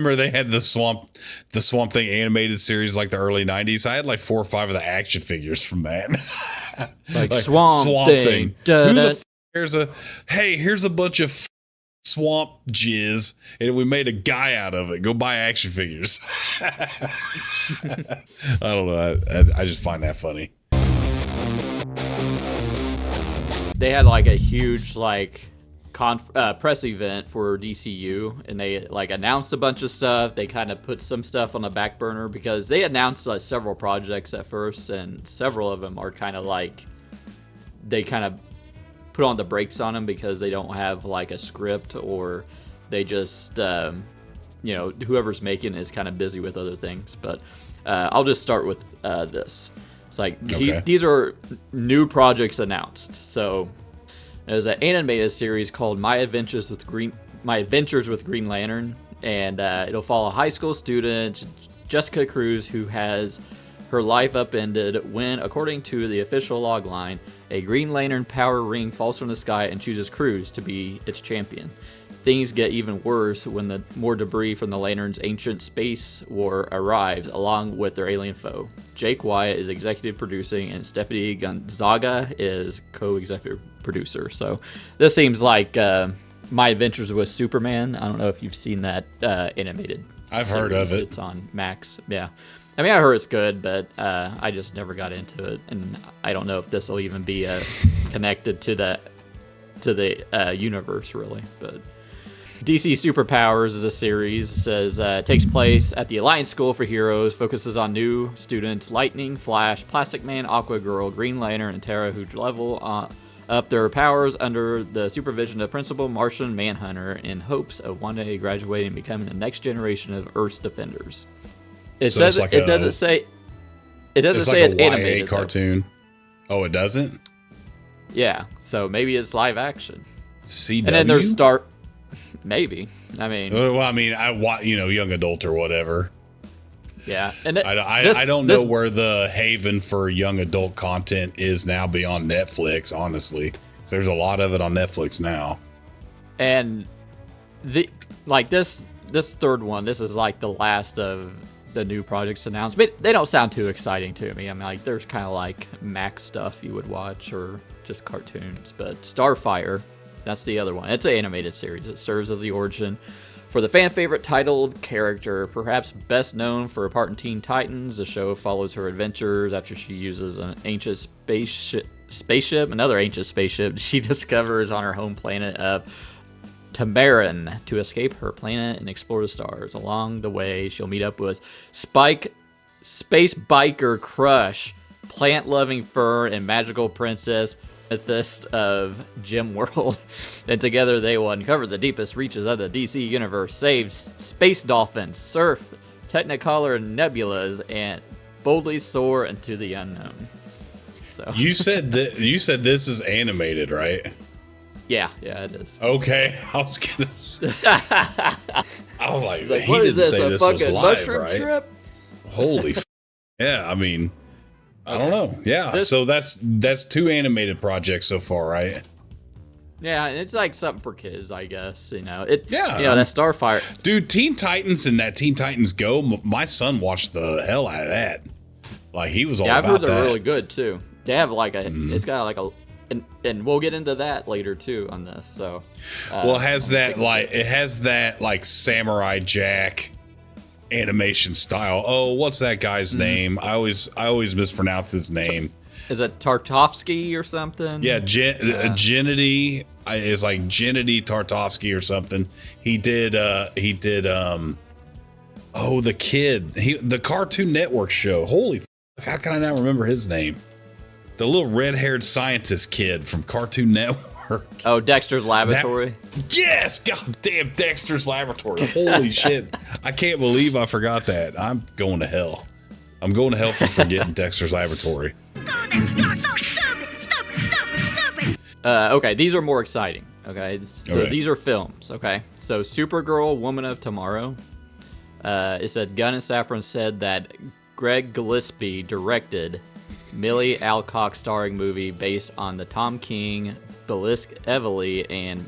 remember they had the Swamp Thing animated series like the early 90s. I had like 4 or 5 of the action figures from that. Like Swamp Thing. Who the here's a bunch of swamp jizz and we made a guy out of it. Go buy action figures. I don't know. I just find that funny. They had like a huge press event for DCU, and they like announced a bunch of stuff. They kind of put some stuff on the back burner because they announced several projects at first, and several of them are kind of like they kind of put on the brakes on them because they don't have like a script, or they just whoever's making is kind of busy with other things. But I'll just start with this. It's like these are new projects announced. So there's an animated series called My Adventures with Green Lantern, and it'll follow a high school student, Jessica Cruz, who has her life upended when, according to the official logline, a Green Lantern power ring falls from the sky and chooses Cruz to be its champion. Things get even worse when the more debris from the Lantern's ancient space war arrives, along with their alien foe. Jake Wyatt is executive producing, and Stephanie Gonzaga is co-executive producer. So this seems like My Adventures with Superman. I don't know if you've seen that animated I've series. heard of it. It's on Max. Yeah. I mean, I heard it's good, but I just never got into it, and I don't know if this will even be connected to the universe, really. But DC Superpowers is a series. It says it takes place at the Alliance School for Heroes, focuses on new students Lightning, Flash, Plastic Man, Aqua Girl, Green Lantern, and Terra, who level up their powers under the supervision of Principal Martian Manhunter in hopes of one day graduating and becoming the next generation of Earth's defenders. It doesn't say it's YA animated cartoon. Though. Oh, it doesn't? Yeah, so maybe it's live action. CW? And then there's maybe. I mean, young adult or whatever. Yeah, and I don't know where the haven for young adult content is now beyond Netflix. Honestly, so there's a lot of it on Netflix now. And this third one, this is like the last of the new projects announced, but they don't sound too exciting to me. I mean, like there's kind of like Max stuff you would watch or just cartoons, but Starfire, that's the other one. It's an animated series. It serves as the origin for the fan favorite titled character, perhaps best known for a part in Teen Titans. The show follows her adventures after she uses an ancient another ancient spaceship she discovers on her home planet of Tamaran to escape her planet and explore the stars. Along the way, she'll meet up with Spike, space biker crush, plant-loving fern, and magical princess mythist of Gem World. And together they will uncover the deepest reaches of the DC universe, save space dolphins, surf technicolor nebulas, and boldly soar into the unknown. So you said this is animated, right? Yeah, it is. Okay, I was gonna say. I was like he what didn't is say this was live, right? Trip? Holy, yeah. I mean, I don't know. Yeah, so that's 2 animated projects so far, right? Yeah, and it's like something for kids, I guess. That Starfire. Dude, Teen Titans and that Teen Titans Go. My son watched the hell out of that. Like he was all about that. Yeah, I've heard they're really good too. They have like a. It's got like a. And we'll get into that later too on this. So, it has that Samurai Jack animation style. Oh, what's that guy's name? I always mispronounce his name. Is it Tartovsky or something? Yeah, Gennady is like Gennady Tartovsky or something. He did the kid, the Cartoon Network show. Holy, how can I not remember his name? The little red-haired scientist kid from Cartoon Network. Oh, Dexter's Laboratory? Yes! God damn, Dexter's Laboratory. Holy shit. I can't believe I forgot that. I'm going to hell. I'm going to hell for forgetting Dexter's Laboratory. You're so stupid. Okay, these are more exciting. Okay, so these are films. Okay, so Supergirl, Woman of Tomorrow. It said Gunn and Safran said that Greg Gillespie directed Millie Alcock starring movie based on the Tom King, Belisc Evely, and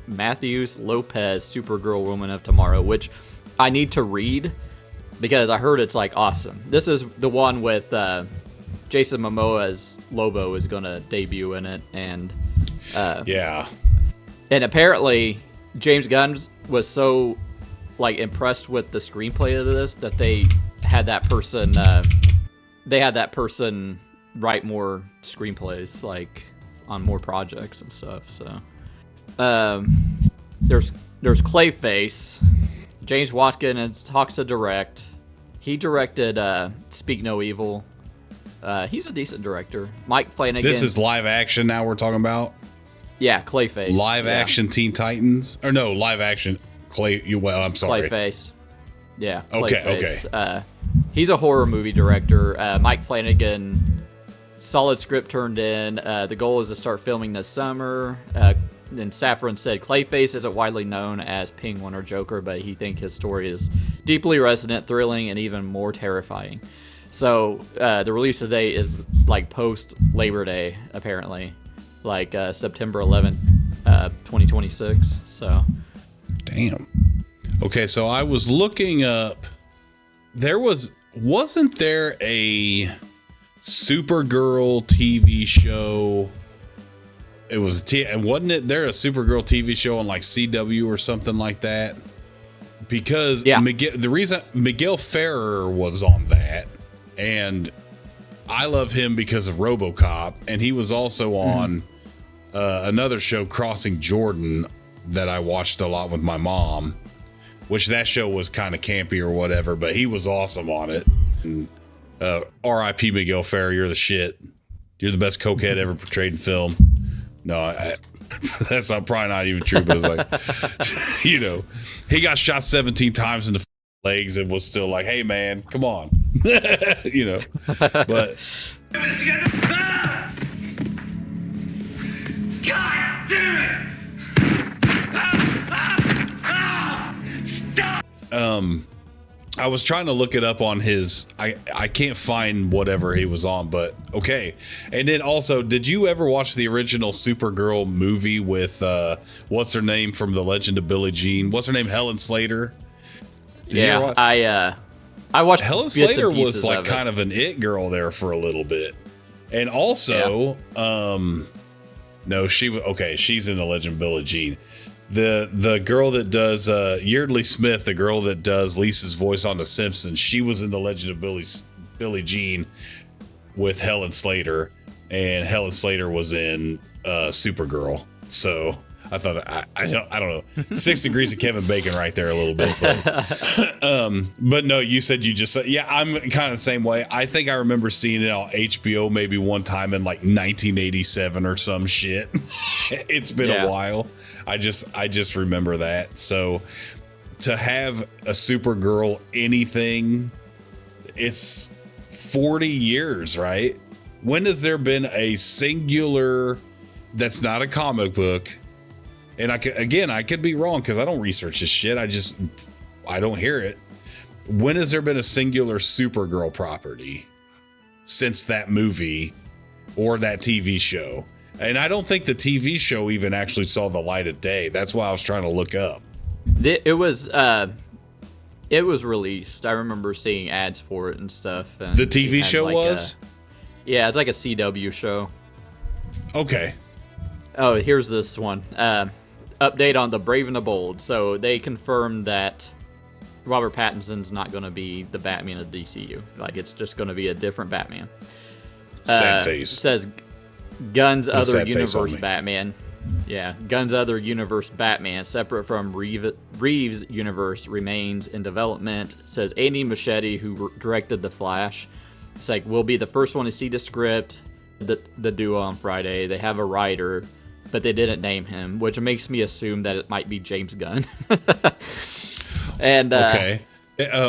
Matthews Lopez Supergirl Woman of Tomorrow, which I need to read because I heard it's like awesome. This is the one with Jason Momoa's Lobo is going to debut in it, and yeah. And apparently James Gunn was so like impressed with the screenplay of this that they had that person write more screenplays like on more projects and stuff. So there's Clayface. James Watkins talks to direct. He directed Speak No Evil. He's a decent director. Mike Flanagan. This is live action now we're talking about? Yeah, Clayface. Live action Teen Titans? Or no, live action I'm sorry. Clayface. Yeah. Clayface. Okay. He's a horror movie director. Mike Flanagan, solid script turned in. The goal is to start filming this summer. And Safran said Clayface isn't widely known as Penguin or Joker, but he thinks his story is deeply resonant, thrilling, and even more terrifying. So the release date is like post Labor Day, apparently, like September 11th, 2026. So, damn. Okay, so I was looking up. Wasn't there a Supergirl TV show? It was wasn't there a Supergirl TV show on like CW or something like that? Because the reason Miguel Ferrer was on that, and I love him because of RoboCop, and he was also on another show, Crossing Jordan, that I watched a lot with my mom, which that show was kind of campy or whatever, but he was awesome on it. And, R.I.P. Miguel Ferrer, you're the shit. You're the best cokehead ever portrayed in film. No, that's probably not even true, but it's like, you know, he got shot 17 times in the legs and was still like, hey, man, come on. You know, but. God damn it! Stop! I was trying to look it up on his. I can't find whatever he was on, but okay. And then also, did you ever watch the original Supergirl movie with what's her name from The Legend of Billie Jean? What's her name? Helen Slater. I watched. Helen Slater was like kind of an it girl there for a little bit, and also, no, she's in The Legend of Billie Jean. The girl that does Yeardley Smith, the girl that does Lisa's voice on The Simpsons, she was in The Legend of Billie Jean with Helen Slater, and Helen Slater was in Supergirl. So I thought I don't know, 6 degrees of Kevin Bacon right there a little bit, but no, you said I'm kind of the same way. I think I remember seeing it on HBO maybe one time in like 1987 or some shit. It's been a while. I just remember that. So to have a Supergirl anything, it's 40 years, right? When has there been a singular that's not a comic book? And I could be wrong because I don't research this shit. I don't hear it. When has there been a singular Supergirl property since that movie or that TV show? And I don't think the TV show even actually saw the light of day. That's why I was trying to look up. It was released. I remember seeing ads for it and stuff. And the TV show was? Yeah, it's like a CW show. Okay. Oh, here's this one. Update on The Brave and the Bold. So they confirmed that Robert Pattinson's not going to be the Batman of DCU. Like, it's just going to be a different Batman. Sad face. It says Gunn's other universe Batman. Yeah, Gunn's other universe Batman, separate from Reeves' universe, remains in development. It says Andy Muschietti, who directed The Flash, it's like, will be the first one to see the script. The duo on Friday. They have a writer, but they didn't name him, which makes me assume that it might be James Gunn. And okay.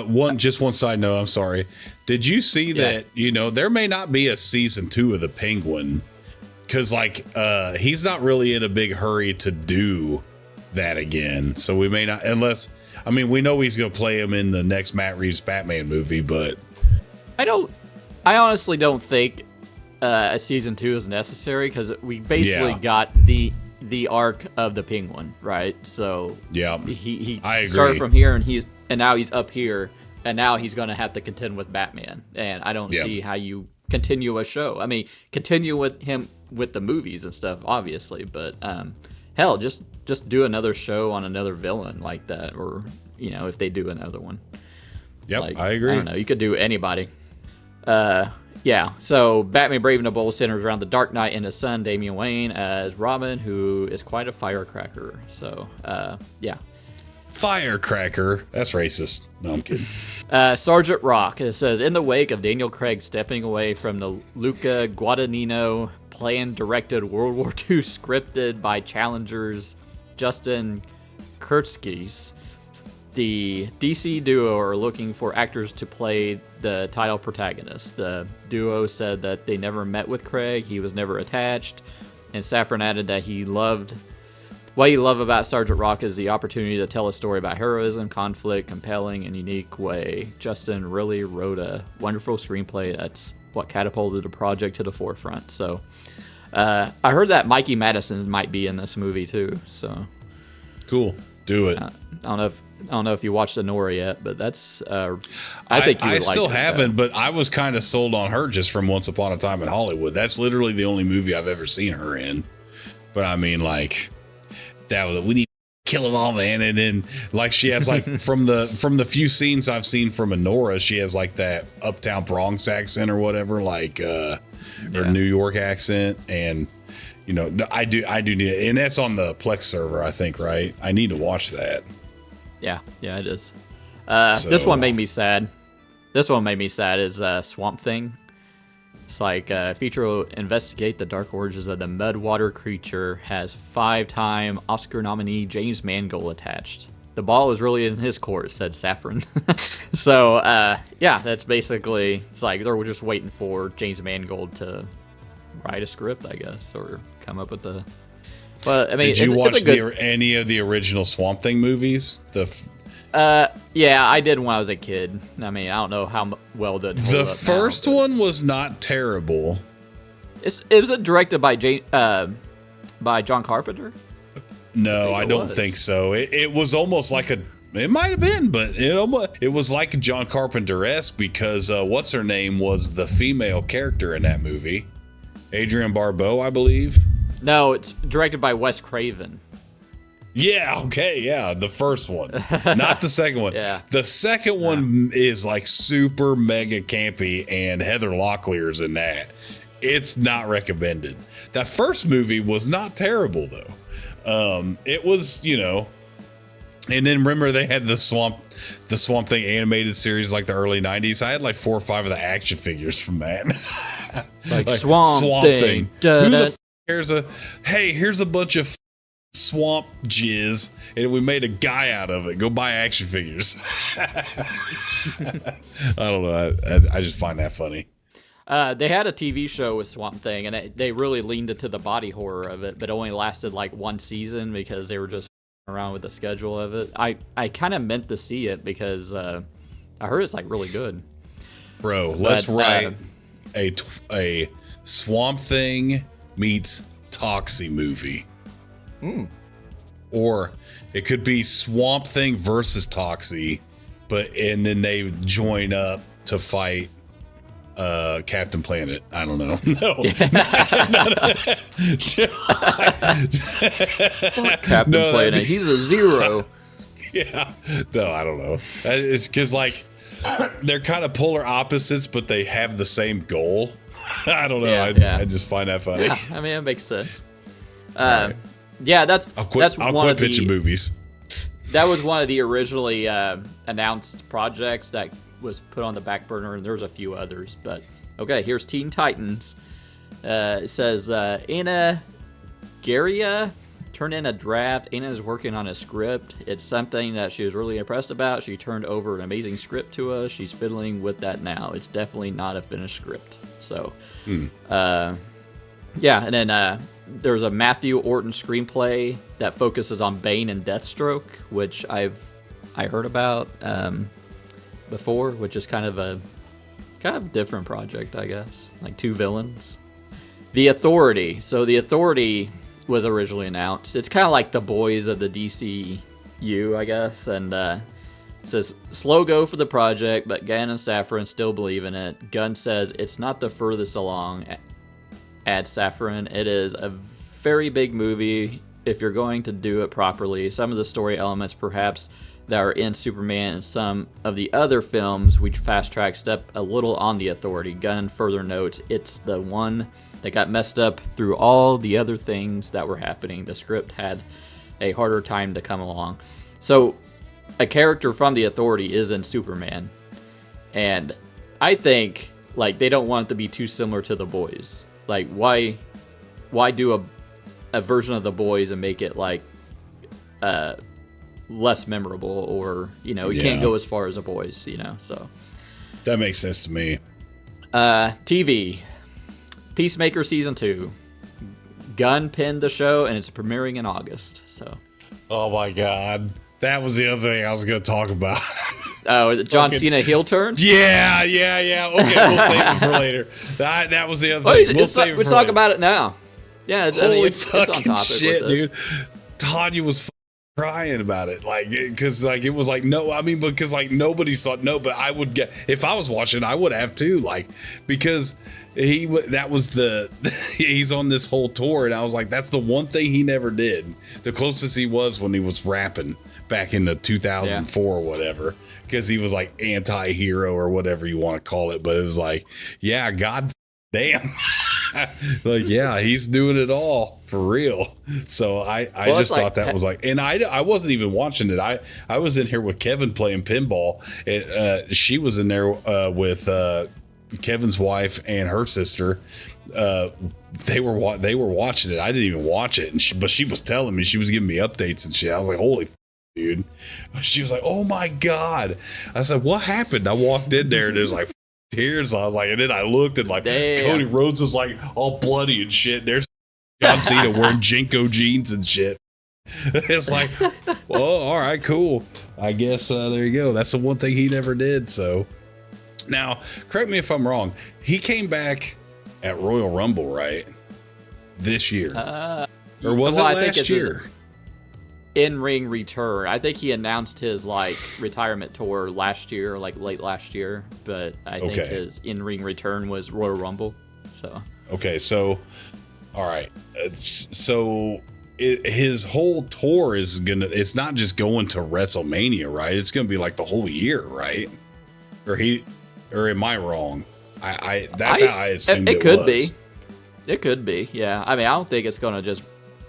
One side note, I'm sorry. Did you see that, there may not be a season 2 of The Penguin? Because, he's not really in a big hurry to do that again. So we may not, we know he's going to play him in the next Matt Reeves Batman movie, but. I honestly don't think a season 2 is necessary because we basically got the arc of the Penguin, right? So yeah, he I agree. started from here, and and now he's up here, and now he's going to have to contend with Batman. And I don't see how you continue a show. I mean, continue with him with the movies and stuff, obviously, but hell, just do another show on another villain like that, or if they do another one. Yep, I agree. I don't know. You could do anybody. Yeah, so Batman Brave and the Bold centers around the Dark Knight and his son, Damian Wayne, as Robin, who is quite a firecracker. So, yeah. Firecracker? That's racist. No, I'm kidding. Sergeant Rock, it says, in the wake of Daniel Craig stepping away from the Luca Guadagnino planned, directed World War II scripted by challengers Justin Kurtzkis, the DC duo are looking for actors to play the title protagonist. The duo said that they never met with Craig, he was never attached, and Safran added that what he loved about Sergeant Rock is the opportunity to tell a story about heroism, conflict, compelling and unique way. Justin really wrote a wonderful screenplay that's what catapulted the project to the forefront. So I heard that Mikey Madison might be in this movie too. So cool, do it. I don't know if you watched Nora yet, but that's I think you would I like still it, haven't, but I was kind of sold on her just from Once Upon a Time in Hollywood. That's literally the only movie I've ever seen her in. But I mean, like, that was, we need to kill them all, man. And then, like, she has like from the few scenes I've seen from Nora, she has like that uptown Bronx accent or whatever, like or New York accent, and I do need it, and that's on the Plex server, I think, right? I need to watch that. Yeah, it is. This one made me sad. This one made me sad is Swamp Thing. It's like feature will investigate the dark origins of the Mudwater creature, has 5-time Oscar nominee James Mangold attached. The ball is really in his court, said Safran. So, that's basically, it's like they're just waiting for James Mangold to write a script, I guess, or come up with the... But I mean, did you watch any of the original Swamp Thing movies? Yeah, I did when I was a kid. I mean, I don't know how well the first one was not terrible. It was directed by John Carpenter. No, I don't think so. It was almost like it might have been, but it was like John Carpenter-esque because what's her name was the female character in that movie, Adrienne Barbeau, I believe. No, it's directed by Wes Craven. Yeah, okay, yeah, the first one, not the second one. Yeah. The second one is like super mega campy, and Heather Locklear's in that. It's not recommended. That first movie was not terrible though. It was, and then remember they had the Swamp Thing animated series like the early 90s. I had like 4 or 5 of the action figures from that. like Swamp Thing. Who the f- here's a bunch of swamp jizz, and we made a guy out of it. Go buy action figures. I don't know. I just find that funny. They had a TV show with Swamp Thing, and they really leaned into the body horror of it, but it only lasted like 1 season because they were just around with the schedule of it. I kind of meant to see it because I heard it's like really good. Bro, let's write a Swamp Thing meets Toxie movie. Or it could be Swamp Thing versus Toxie, and then they join up to fight Captain Planet. I don't know. No. Captain Planet. He's a zero. Yeah. No, I don't know. It's because like they're kind of polar opposites, but they have the same goal. I don't know. I just find that funny. Yeah, I mean, it makes sense. Right. Yeah, I'll quit pitching movies. That was one of the originally announced projects that was put on the back burner, and there's a few others. But okay, here's Teen Titans. It says Anna Garia turned in a draft. Anna is working on a script. It's something that she was really impressed about. She turned over an amazing script to us. She's fiddling with that now. It's definitely not a finished script. So, and then there's a Matthew Orton screenplay that focuses on Bane and Deathstroke, which I heard about before, which is kind of a different project, I guess. Like 2 villains. The Authority. So The Authority was originally announced. It's kind of like the boys of the DCU, I guess, and says, slow go for the project, but Gunn and Safran still believe in it. Gunn says it's not the furthest along. Adds Safran, it is a very big movie if you're going to do it properly. Some of the story elements, perhaps, that are in Superman and some of the other films, we fast-track step a little on the authority. Gunn further notes, it's the one that got messed up through all the other things that were happening. The script had a harder time to come along. So, a character from the Authority is in Superman, and I think like they don't want it to be too similar to The Boys. Like, why do a version of The Boys and make it like less memorable, or it can't go as far as The Boys, So that makes sense to me. TV, Peacemaker season 2. Gunn pinned the show, and it's premiering in August. So. Oh my God. That was the other thing I was going to talk about. Oh, the John Cena heel turn? Yeah. Okay, we'll save it for later. That was the other thing. We'll save it for later. Let's talk about it now. Yeah, Holy it's on topic shit, with dude. Tanya was crying about it, because it was like, no, I mean, because like nobody saw it. No, but I would get, if I was watching, I would have too, because that was he's on this whole tour, and I was like, that's the one thing he never did. The closest he was when he was rapping back in the 2004 or whatever, because he was like anti-hero or whatever you want to call it, but it was like, yeah, god damn. Like, yeah, he's doing it all for real. So I just thought that was like, and I wasn't even watching it. I was in here with Kevin playing pinball, and she was in there with Kevin's wife and her sister. They were watching it. I didn't even watch it, but she was telling me, she was giving me updates and shit. I was like, holy dude. She was like, oh my God. I said, what happened? I walked in there and it was like tears. I was like, and then I looked and like, damn. Cody Rhodes is like all bloody and shit. There's John Cena wearing Jinko jeans and shit. It's like, well, all right, cool. I guess there you go. That's the one thing he never did. So now, correct me if I'm wrong. He came back at Royal Rumble, right? This year. Or was it last year? In-ring return. I think he announced his retirement tour last year, late last year, but I think his in-ring return was Royal Rumble. So okay, so all right, so his whole tour is it's not just going to WrestleMania, right? It's gonna be like the whole year, right? Or am I wrong? That's how I assumed it could was. It could be, yeah. I mean, I don't think it's gonna just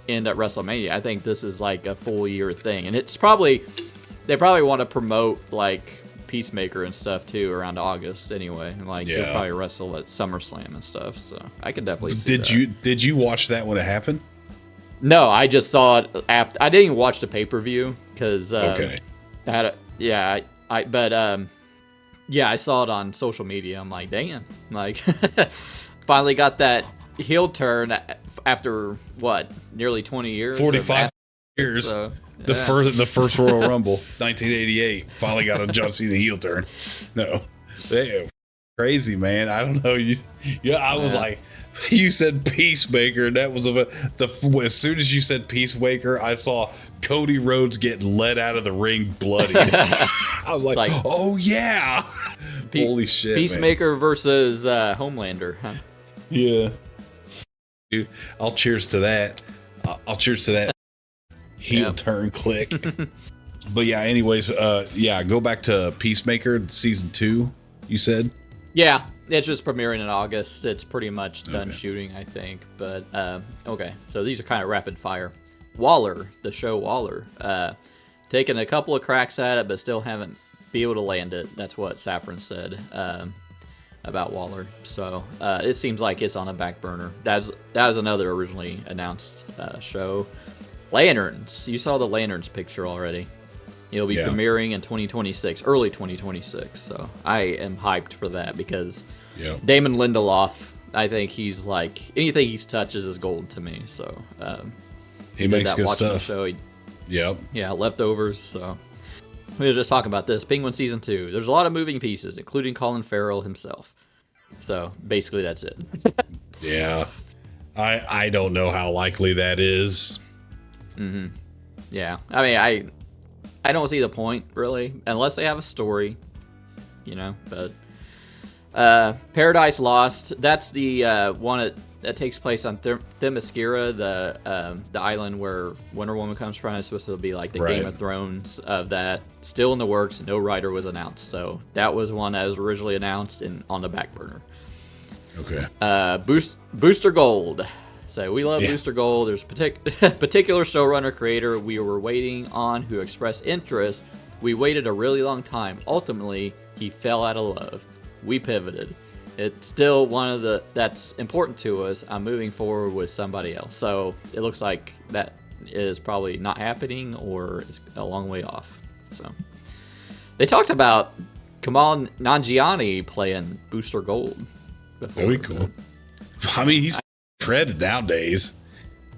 end at WrestleMania. I think this is like a full year thing, and they probably want to promote Peacemaker and stuff too around August anyway. And he'll probably wrestle at SummerSlam and stuff. So I could definitely see that. Did you watch that when it happened? No, I just saw it after. I didn't even watch the pay-per-view because I saw it on social media. I'm like, damn, finally got that heel turn after what, nearly 20 years? 45 years. So, the first Royal Rumble, 1988. Finally got a John Cena heel turn. No, damn, crazy, man. I don't know. I was like, you said Peacemaker, and that was as soon as you said Peacemaker, I saw Cody Rhodes get led out of the ring bloody. I was like, oh yeah, holy shit, Peacemaker, man. Versus Homelander, huh? Yeah. Dude, I'll cheers to that. Heel turn click. But yeah, anyways, go back to Peacemaker season 2, you said? Yeah, it's just premiering in August. It's pretty much done shooting, I think. But okay, so these are kind of rapid fire. Waller, the show Waller, taking a couple of cracks at it, but still haven't been able to land it. That's what Safran said about Waller. So it seems like it's on a back burner. That was another originally announced show. Lanterns. You saw the Lanterns picture already. It'll be premiering in 2026, early 2026. So I am hyped for that because Damon Lindelof, I think he's anything he touches is gold to me. So he makes good stuff. Show, Leftovers. So we were just talking about this. Penguin season 2. There's a lot of moving pieces, including Colin Farrell himself. So basically, that's it. Yeah, I don't know how likely that is. Mm-hmm. Yeah, I mean, I don't see the point really, unless they have a story, But Paradise Lost. That's the one that takes place on Themyscira, the island where Wonder Woman comes from. It's supposed to be like the Game of Thrones of that. Still in the works. No writer was announced, so that was one that was originally announced and on the back burner. Okay. Booster Gold. So we love Booster Gold. There's a particular showrunner creator we were waiting on who expressed interest. We waited a really long time. Ultimately, he fell out of love. We pivoted. It's still one of that's important to us. I'm moving forward with somebody else. So it looks like that is probably not happening or is a long way off. So they talked about Kamal Nanjiani playing Booster Gold before. Very cool. I mean, he's shredded nowadays.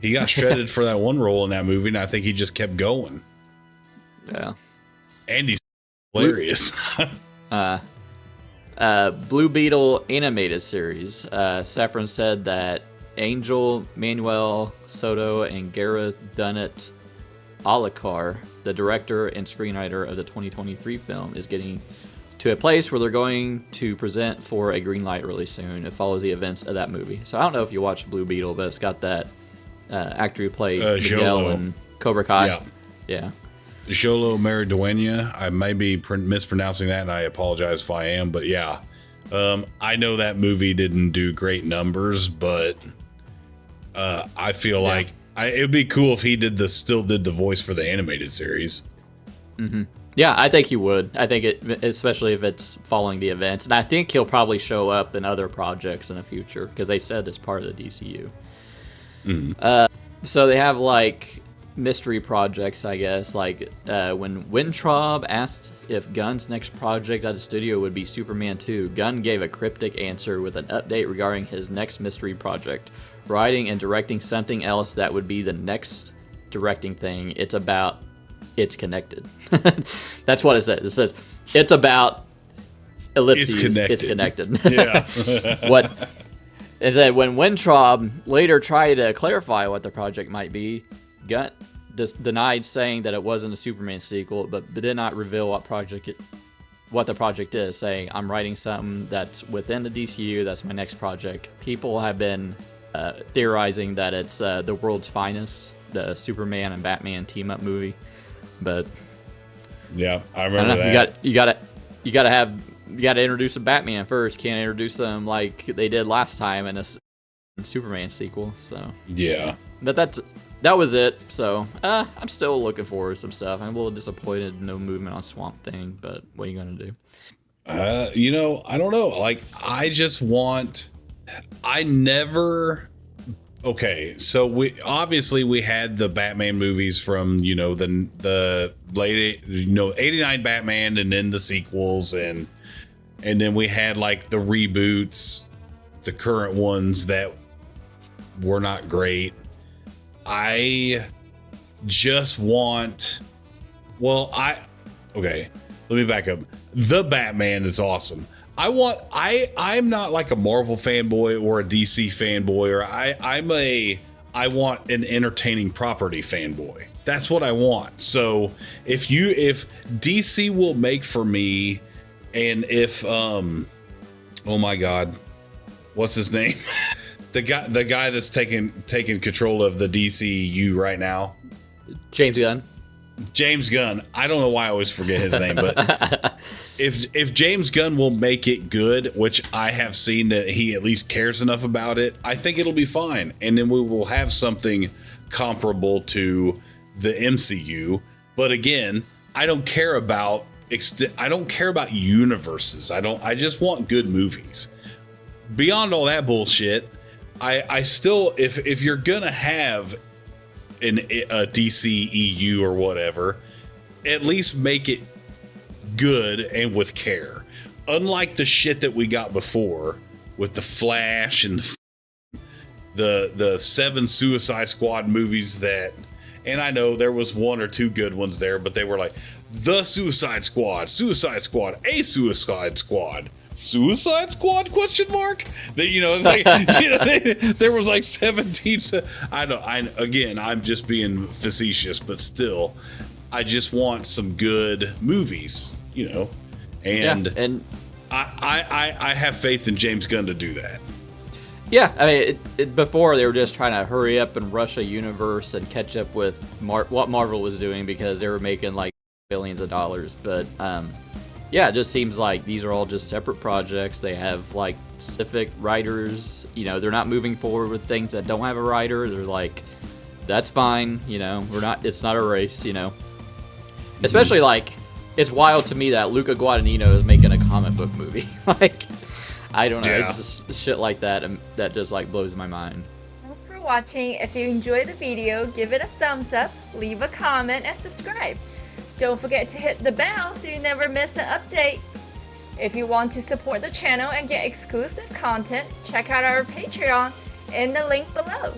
He got shredded for that one role in that movie, and I think he just kept going. Yeah. And he's hilarious. Blue Beetle animated series. Saffron said that Angel Manuel Soto and Gareth Dunnett Alakar, the director and screenwriter of the 2023 film, is getting to a place where they're going to present for a green light really soon. It follows the events of that movie. So I don't know if you watched Blue Beetle, but it's got that actor who played Miguel in Cobra Kai. Yeah. Jolo Mariduena. I may be mispronouncing that, and I apologize if I am, but yeah. I know that movie didn't do great numbers, but I feel like it would be cool if he still did the voice for the animated series. Mm-hmm. Yeah, I think he would. I think especially if it's following the events. And I think he'll probably show up in other projects in the future because they said it's part of the DCU. Mm-hmm. So they have like mystery projects, I guess. Like when Wintraub asked if Gunn's next project at the studio would be Superman 2, Gunn gave a cryptic answer with an update regarding his next mystery project. Writing and directing something else that would be the next directing thing. It's connected. That's what it says. It says it's about ellipses. It's connected. Yeah. What is that? When Wintraub later tried to clarify what the project might be, Gunn denied saying that it wasn't a Superman sequel, but did not reveal what the project is. Saying, "I'm writing something that's within the DCU. That's my next project." People have been theorizing that it's The World's Finest, the Superman and Batman team up movie. But yeah, I remember that. You gotta introduce a Batman first. Can't introduce them like they did last time in a Superman sequel. So yeah, that was it. So I'm still looking forward to some stuff. I'm a little disappointed no movement on Swamp Thing, but what are you gonna do? I don't know. Like Okay, so we had the Batman movies from the late 89 Batman, and then the sequels, and then we had like the reboots, the current ones that were not great. I just want okay, let me back up. The Batman is awesome. I'm not like a Marvel fanboy or a DC fanboy, or I want an entertaining property fanboy. That's what I want. So if DC will make for me, and if oh my God, what's his name? the guy that's taking control of the DCU right now, James Gunn. I don't know why I always forget his name, but if James Gunn will make it good, which I have seen that he at least cares enough about it, I think it'll be fine. And then we will have something comparable to the MCU. But again, I don't care about universes. I just want good movies. Beyond all that bullshit, I still, if you're gonna have a DCEU or whatever, at least make it good and with care. Unlike the shit that we got before with the Flash and the 7 Suicide Squad movies and I know there was 1 or 2 good ones there, but they were like the Suicide Squad, a Suicide Squad, Suicide Squad ? It's like there was like 17. I'm just being facetious, but still, I just want some good movies, you know, and I have faith in James Gunn to do that. Yeah, I mean, before they were just trying to hurry up and rush a universe and catch up with what Marvel was doing because they were making like billions of dollars. But yeah, it just seems like these are all just separate projects. They have like specific writers. You know, they're not moving forward with things that don't have a writer. They're like, that's fine. You know, it's not a race. You know, especially like it's wild to me that Luca Guadagnino is making a comic book movie. Like. I don't know, It's just shit like that and that just like blows my mind. Thanks for watching. If you enjoyed the video, give it a thumbs up, leave a comment, and subscribe. Don't forget to hit the bell so you never miss an update. If you want to support the channel and get exclusive content, check out our Patreon in the link below.